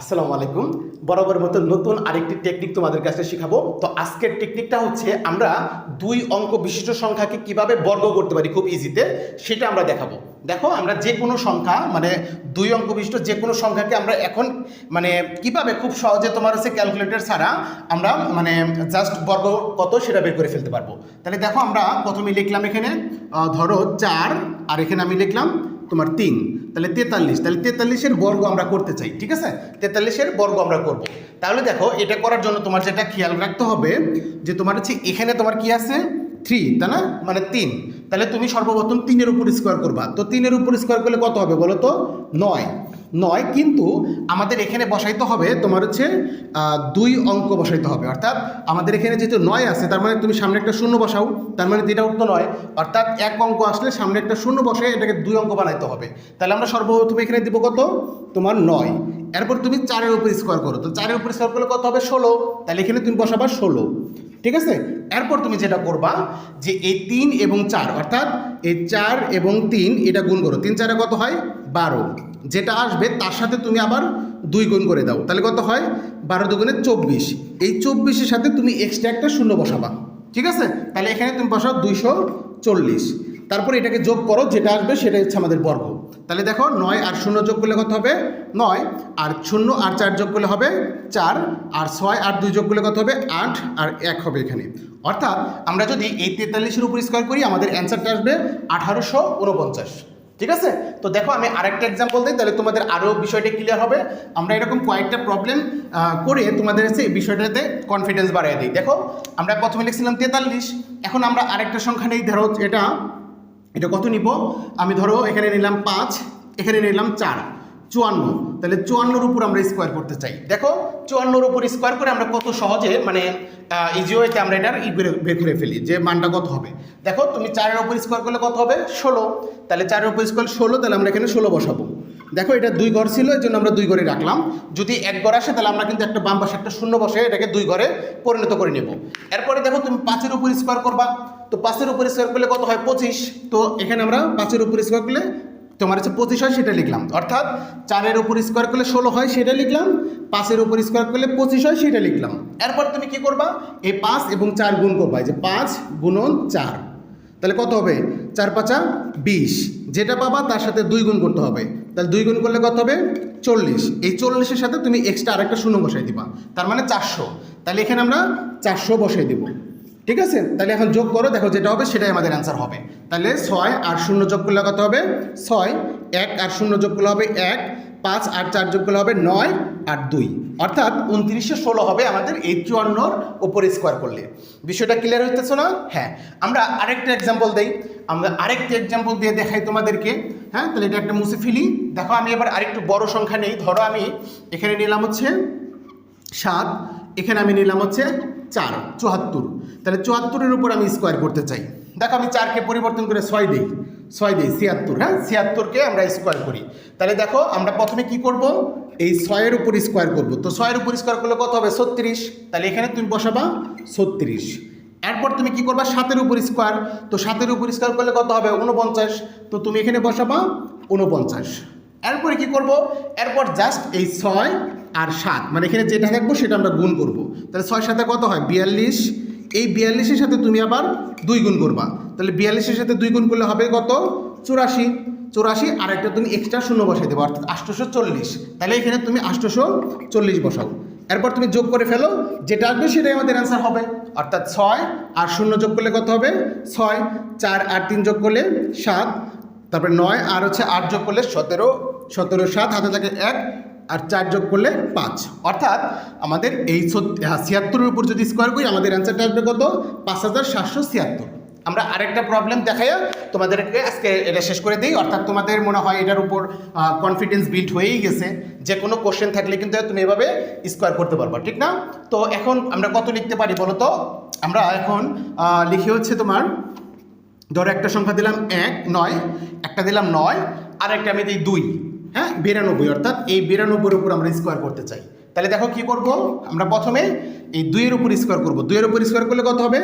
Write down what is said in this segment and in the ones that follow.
আসসালামু আলাইকুম। বরাবর মতো নতুন আরেকটি টেকনিক তোমাদের কাছে শেখাবো। তো আজকের টেকনিকটা হচ্ছে আমরা দুই অঙ্ক বিশিষ্ট সংখ্যাকে কিভাবে বর্গ করতে পারি খুব ইজিতে, সেটা আমরা দেখাবো। দেখো, আমরা যে কোনো সংখ্যা মানে দুই অঙ্ক বিশিষ্ট যে কোনো সংখ্যাকে আমরা এখন কিভাবে খুব সহজে তোমার হচ্ছে ক্যালকুলেটর ছাড়া আমরা জাস্ট বর্গ কত সেটা বের করে ফেলতে পারবো। তাহলে দেখো, আমরা প্রথমে লিখলাম এখানে ধরো 4, আর এখানে আমি লিখলাম তোমার 3, তাহলে 43। তাহলে 43-এর বর্গ আমরা করতে চাই, ঠিক আছে? 43-এর বর্গ আমরা করব। তাহলে দেখো, এটা করার জন্য তোমার যেটা খেয়াল রাখতে হবে যে তোমার হচ্ছে এখানে তোমার কি আছে 3, তাই না? মানে 3। তাহলে তুমি সর্বপ্রথম 3-এর উপর স্কোয়ার করবা। তো 3-এর উপর স্কোয়ার করলে কত হবে বলো তো? 9। কিন্তু আমাদের এখানে বসাইতে হবে তোমার হচ্ছে 2 অঙ্ক বসাইতে হবে। অর্থাৎ আমাদের এখানে যেহেতু 9 আছে, তার মানে তুমি সামনে একটা শূন্য বসাও, তার মানে এটা উঠতো 9। অর্থাৎ এক অঙ্ক আসলে সামনে একটা শূন্য বসে এটাকে 2 অঙ্ক বানাইতে হবে। তাহলে আমরা সর্বপ্রথম এখানে দিব কত? তোমার 9। এরপর তুমি 4-এর উপর স্কোয়ার করো। তো 4-এর উপর স্কোয়ার করলে কত হবে? 16। তাহলে এখানে তুমি বসাবা 16, ঠিক আছে? এরপর তুমি যেটা করবা যে এই 3 এবং 4, অর্থাৎ এই 4 এবং 3 এটা গুণ করো। 3 4-এ কত হয়? 12। যেটা আসবে তার সাথে তুমি আবার 2 গুণ করে দাও, তাহলে কত হয়? 12 দুগুণে 24। এই 24-এর সাথে তুমি এক্সট্রা একটা শূন্য বসাবা, ঠিক আছে? তাহলে এখানে তুমি বসাও 240। তারপর এটাকে যোগ করো, যেটা আসবে সেটা হচ্ছে আমাদের বর্গ। তাহলে দেখো, 9 আর 0 যোগ করলে কত হবে? 9। আর 0 আর 4 যোগ করলে হবে 4। আর 6 আর 2 যোগ করলে কত হবে? 8। আর 1 হবে এখানে। অর্থাৎ আমরা যদি এই 43-এর উপর স্কোয়ার করি, আমাদের অ্যান্সারটা আসবে 1849, ঠিক আছে? তো দেখো, আমি আরেকটা এক্সাম্পল দিই, তাহলে তোমাদের আরও বিষয়টা ক্লিয়ার হবে। আমরা এরকম কয়েকটা প্রবলেম করে তোমাদের হচ্ছে এই বিষয়টাতে কনফিডেন্স বাড়িয়ে দিই। দেখো, আমরা প্রথমে লিখছিলাম 43। এখন আমরা আরেকটা সংখ্যা নেই। ধরো এটা কত নিব? আমি ধরো এখানে নিলাম 5, এখানে নিলাম 4, 54। তাহলে 54-এর উপর আমরা স্কোয়ার করতে চাই। দেখো, 54-এর উপর স্কোয়ার করে আমরা কত সহজে ইজি ওয়েতে আমরা এটার বের করে ফেলি যে মানটা কত হবে। দেখো, তুমি 4-এর উপর স্কোয়ার করলে কত হবে? 16। তাহলে 4-এর উপর স্কোয়ার 16, তাহলে আমরা এখানে 16 বসাবো। দেখো, এটা 2 ঘর ছিল, এই জন্য আমরা 2 ঘরে রাখলাম। যদি 1 ঘর আসে, তাহলে আমরা কিন্তু একটা বাম পাশে একটা শূন্য বসে এটাকে 2 ঘরে পরিণত করে নেব। এরপরে দেখো, তুমি 5-এর উপর স্কোয়ার করবা। তো 5-এর উপর স্কোয়ার করলে কত হয়? 25। তো এখানে আমরা 5-এর উপর স্কোয়ার করলে তোমার হচ্ছে 25 হয়, সেটা লিখলাম। অর্থাৎ 4-এর উপর স্কোয়ার করলে 16 হয়, সেটা লিখলাম। 5-এর উপর স্কোয়ার করলে 25 হয়, সেটা লিখলাম। এরপর তুমি কি করবা? এই 5 এবং 4 গুণ করবা, যে 5 গুণন 4, তাহলে কত হবে? 4 5 20। যেটা পাবা তার সাথে 2 গুণ করতে হবে। তাহলে 2 গুণ করলে কত হবে? 40। এই 40-এর সাথে তুমি এক্সট্রা আরেকটা শূন্য বসাই দিবা, তার মানে 400। তাহলে এখানে আমরা 400 বসাই দিব, ঠিক আছে? তাহলে এখন যোগ করো, দেখো যেটা হবে সেটাই আমাদের অ্যান্সার হবে। তাহলে 6 আর 0 যোগ করলে কত হবে? 6। 1 আর 0 যোগ করলে হবে 1। 5 আর 4 যোগ করলে হবে 9 আর 2, অর্থাৎ 2916 হবে আমাদের এই 54-এর উপর স্কোয়ার করলে। বিষয়টা ক্লিয়ার হইতেছে না? হ্যাঁ। আমরা আরেকটা এক্সাম্পল দিই, আমরা আরেকটা এক্সাম্পল দিয়ে দেখাই তোমাদেরকে। হ্যাঁ, তাহলে এটা একটা মুছে ফেলি। দেখো, আমি এবার আরেকটু বড় সংখ্যা নেই। ধরো আমি এখানে নিলাম হচ্ছে 7, এখানে আমি নিলাম হচ্ছে 4, 74। তাহলে 74-এর উপর আমি স্কোয়ার করতে চাই। দেখো, আমি 4-কে পরিবর্তন করে 6 দিই, 76। হ্যাঁ, 76-কে আমরা স্কোয়ার করি। তাহলে দেখো, আমরা প্রথমে কি করব? এই 6-এর উপর স্কোয়ার করব। তো 6-এর উপর স্কোয়ার করলে কত হবে? 36। তাহলে এখানে তুমি বসাবা 36। এরপর তুমি কি করবা? 7-এর উপর স্কোয়ার। তো 7-এর উপর স্কোয়ার করলে কত হবে? 49। তো তুমি এখানে বসাবা 49। এরপরে কি করব? এরপর জাস্ট এই 6 আর 7, মানে এখানে যেটা থাকবো সেটা আমরা গুণ করব। তাহলে 6 7 কত হয়? 42। এই 42-এর সাথে তুমি আবার 2 গুণ করবা। তাহলে 42-এর সাথে 2 গুণ করলে হবে কত? 84। 84 আর একটা তুমি এক্সট্রা শূন্য বসাই দেবো, অর্থাৎ 840। তাহলে এখানে তুমি 840 বসাও। এরপর তুমি যোগ করে ফেলো, যেটা আসবে সেটাই আমাদের অ্যান্সার হবে। অর্থাৎ 6 আর 0 যোগ করলে কত হবে? 6। 4 আর 3 যোগ করলে 7। তারপরে 9 আর হচ্ছে 8 যোগ করলে 17। 17 7 হাতে থাকে 1, আর 4 যোগ করলে 5। অর্থাৎ আমাদের এই 76-এর উপর যদি স্কোয়ার করি, আমাদের অ্যান্সারটা আসবে কত? 5776। আমরা আরেকটা প্রবলেম দেখাইয়া তোমাদেরকে আজকে এটা শেষ করে দিই। অর্থাৎ তোমাদের মনে হয় এটার উপর কনফিডেন্স বিল্ড হয়েই গেছে, যে কোনো কোশ্চেন থাকলে কিন্তু তুমি এভাবে স্কোয়ার করতে পারবা, ঠিক না? তো এখন আমরা কত লিখতে পারি বলো তো? আমরা এখন লিখে হচ্ছে তোমার, ধরো একটা সংখ্যা দিলাম 1 9, একটা দিলাম 9, আর একটা আমি দিই 2। হ্যাঁ, 92। অর্থাৎ এই 92-এর উপর আমরা স্কোয়ার করতে চাই। তাহলে দেখো কি করব? আমরা প্রথমে এই 2-এর উপর স্কোয়ার করব। 2-এর উপর স্কোয়ার করলে কত হবে?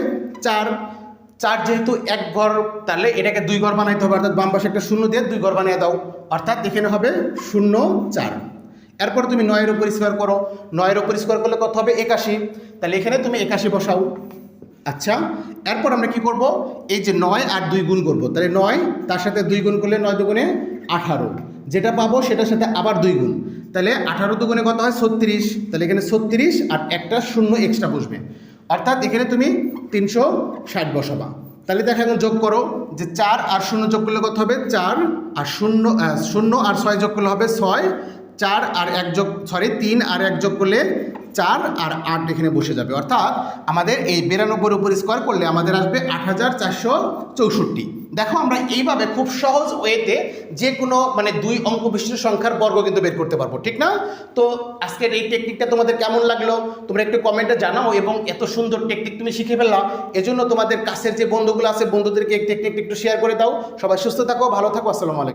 4। 4 যেহেতু 1 ঘর, তাহলে এটাকে 2 ঘর বানাইতে হবে। অর্থাৎ বাম পাশে একটা শূন্য দিয়ে 2 ঘর বানিয়ে দাও। অর্থাৎ এখানে হবে 0 4। এরপর তুমি 9-এর উপর স্কোয়ার করো, 9-এর উপর স্কোয়ার করলে কত হবে 81, তাহলে এখানে তুমি 81 বসাও। আচ্ছা, এরপর আমরা কি করব, এই যে 9 আর 2 গুণ করব, তাহলে 9 তার সাথে 2 গুণ করলে 9 দুগুণে 18, যেটা পাবো সেটার সাথে আবার 2 গুণ, তাহলে 18 দুগুণে কত হয় 36, তাহলে এখানে 36 আর একটা শূন্য এক্সট্রা বসবে, অর্থাৎ এখানে তুমি 360 বসাবা। তাহলে দেখো এখন যোগ করো যে 4 আর 0 যোগ করলে কত হবে 4 আর 0 আর 6 যোগ করলে হবে 6, 4 আর 1 যোগ 3 আর 1 যোগ করলে 4 আর 8 এখানে বসে যাবে, অর্থাৎ আমাদের এই 92-এর উপর স্কোয়ার করলে আমাদের আসবে 8464। দেখো আমরা এইভাবে খুব সহজ ওয়েতে যে কোনো মানে 2 অঙ্ক বিশিষ্ট সংখ্যার বর্গ কিন্তু বের করতে পারবো, ঠিক না? তো আজকের এই টেকনিকটা তোমাদের কেমন লাগলো তোমরা একটু কমেন্টে জানাও, এবং এত সুন্দর টেকনিক তুমি শিখে ফেললা, এজন্য তোমাদের কাছের যে বন্ধুগুলো আছে বন্ধুদেরকে এই টেকনিকটা একটু শেয়ার করে দাও। সবাই সুস্থ থাকো, ভালো থাকো, আসসালামু আলাইকুম।